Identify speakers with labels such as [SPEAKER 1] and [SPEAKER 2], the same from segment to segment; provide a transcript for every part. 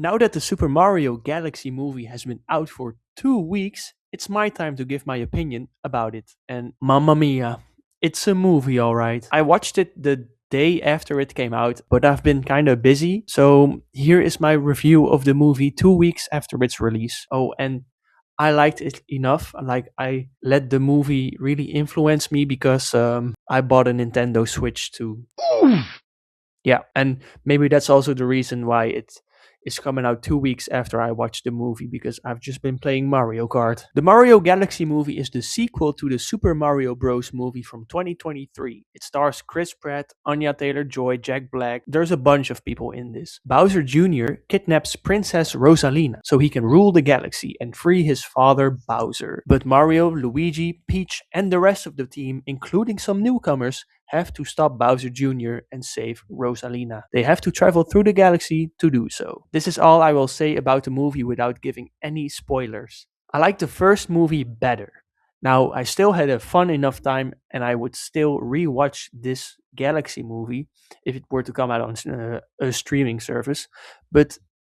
[SPEAKER 1] Now that the Super Mario Galaxy movie has been out for 2 weeks, it's my time to give my opinion about it. And mamma mia, it's a movie, alright. I watched it the day after it came out, but I've been kind of busy. So here is my review of the movie 2 weeks after its release. Oh, and I liked it enough. Like, I let the movie really influence me because I bought a Nintendo Switch too. Yeah, and maybe that's also the reason why it is coming out 2 weeks after I watched the movie because I've just been playing Mario Kart. The Mario Galaxy movie is the sequel to the Super Mario Bros. Movie from 2023. It stars Chris Pratt, Anya Taylor Joy, Jack Black. There's a bunch of people in this. Bowser Jr. kidnaps Princess Rosalina so he can rule the galaxy and free his father Bowser. But Mario, Luigi, Peach, and the rest of the team, including some newcomers, have to stop Bowser Jr. and save Rosalina. They have to travel through the galaxy to do so. This is all I will say about the movie without giving any spoilers. I like the first movie better. Now, I still had a fun enough time and I would still rewatch this Galaxy movie if it were to come out on a streaming service, but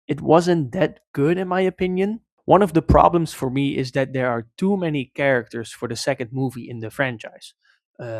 [SPEAKER 1] it wasn't that good in my opinion. One of the problems for me is that there are too many characters for the second movie in the franchise.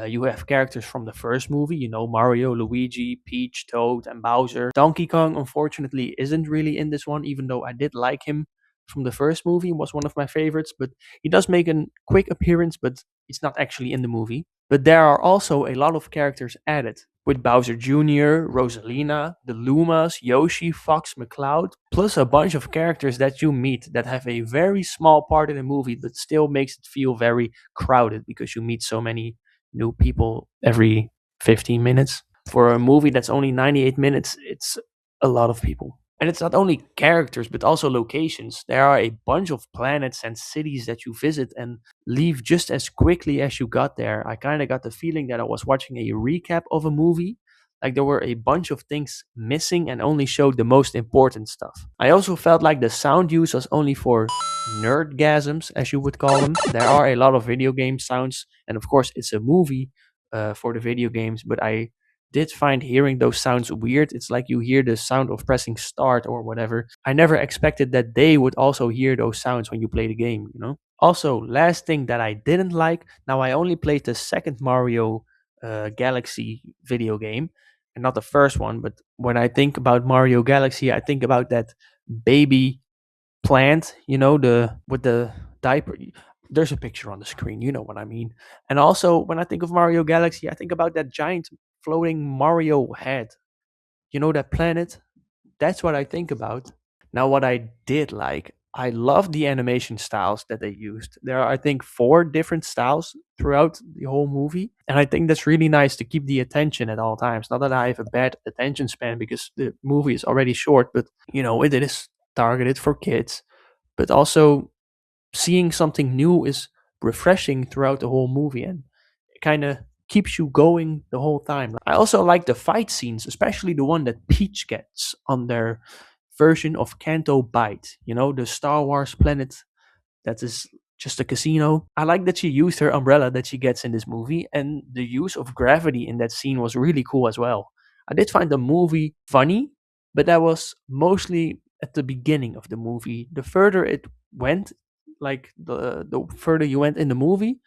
[SPEAKER 1] You have characters from the first movie, Mario, Luigi, Peach, Toad, and Bowser. Donkey Kong, unfortunately, isn't really in this one, even though I did like him from the first movie, was one of my favorites. But he does make a quick appearance, but it's not actually in the movie. But there are also a lot of characters added, with Bowser Jr., Rosalina, the Lumas, Yoshi, Fox, McCloud, plus a bunch of characters that you meet that have a very small part in the movie, but still makes it feel very crowded because you meet so many new people every 15 minutes. For a movie that's only 98 minutes, it's a lot of people. And it's not only characters, but also locations. There are a bunch of planets and cities that you visit and leave just as quickly as you got there. I kind of got the feeling that I was watching a recap of a movie. Like, there were a bunch of things missing and only showed the most important stuff. I also felt like the sound use was only for nerdgasms, as you would call them. There are a lot of video game sounds, and of course, it's a movie for the video games, but I did find hearing those sounds weird. It's like you hear the sound of pressing start or whatever. I never expected that they would also hear those sounds when you play the game. Also, last thing that I didn't like, now I only played the second Mario Galaxy video game and not the first one, but when I think about Mario Galaxy, I think about that baby plant, the with the diaper. There's a picture on the screen, you know what I mean. And also, when I think of Mario Galaxy, I think about that giant floating Mario head. That planet? That's what I think about. Now, what I did like, I love the animation styles that they used. There are, I think, four different styles throughout the whole movie. And I think that's really nice to keep the attention at all times. Not that I have a bad attention span because the movie is already short, but, it is targeted for kids. But also, seeing something new is refreshing throughout the whole movie and it kind of keeps you going the whole time. I also like the fight scenes, especially the one that Peach gets on their version of Canto Bight, the Star Wars planet that is just a casino. I like that she used her umbrella that she gets in this movie, and the use of gravity in that scene was really cool as well. I did find the movie funny, but that was mostly at the beginning of the movie. The further it went, like the further you went in the movie,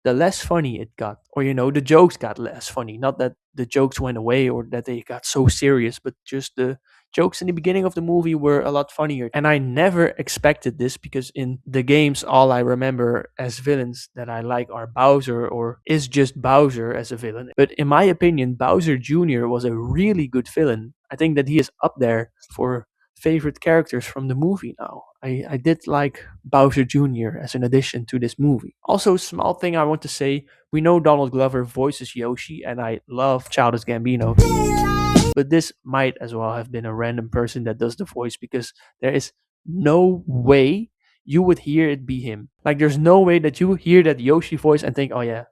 [SPEAKER 1] the less funny it got. Or, the jokes got less funny. Not that the jokes went away or that they got so serious, but just the jokes in the beginning of the movie were a lot funnier. And I never expected this because in the games, all I remember as villains that I like are Bowser or is just Bowser as a villain. But in my opinion, Bowser Jr. was a really good villain. I think that he is up there for favorite characters from the movie now. I did like Bowser Jr. as an addition to this movie. Also, small thing I want to say, we know Donald Glover voices Yoshi, and I love Childish Gambino. But this might as well have been a random person that does the voice because there is no way you would hear it be him. Like, there's no way that you hear that Yoshi voice and think, oh yeah,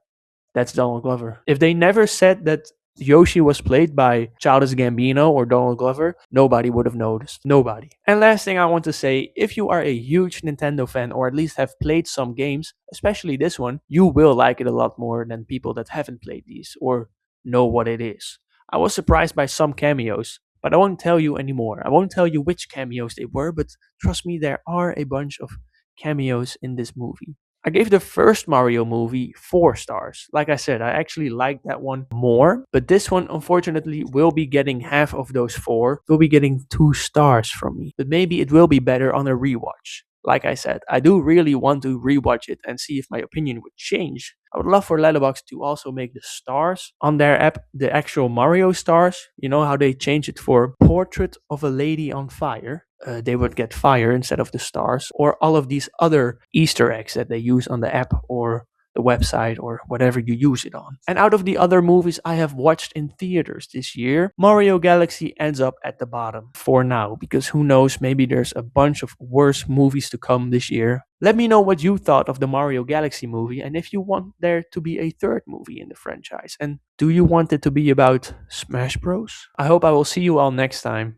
[SPEAKER 1] that's Donald Glover. If they never said that Yoshi was played by Childish Gambino or Donald Glover, nobody would have noticed. Nobody. And last thing I want to say, if you are a huge Nintendo fan or at least have played some games, especially this one, you will like it a lot more than people that haven't played these or know what it is. I was surprised by some cameos. But I won't tell you anymore. I won't tell you which cameos they were, but trust me, there are a bunch of cameos in this movie. I gave the first Mario movie 4 stars. Like I said, I actually liked that one more, but this one unfortunately will be getting half of those four. Will be getting 2 stars from me. But maybe it will be better on a rewatch. Like I said, I do really want to rewatch it and see if my opinion would change. I would love for Letterboxd to also make the stars on their app the actual Mario stars. You know how they change it for Portrait of a Lady on Fire? They would get fire instead of the stars, or all of these other Easter eggs that they use on the app or the website or whatever you use it on. And out of the other movies I have watched in theaters this year, Mario Galaxy ends up at the bottom for now, because who knows, maybe there's a bunch of worse movies to come this year. Let me know what you thought of the Mario Galaxy movie and if you want there to be a third movie in the franchise. And do you want it to be about Smash Bros? I hope I will see you all next time.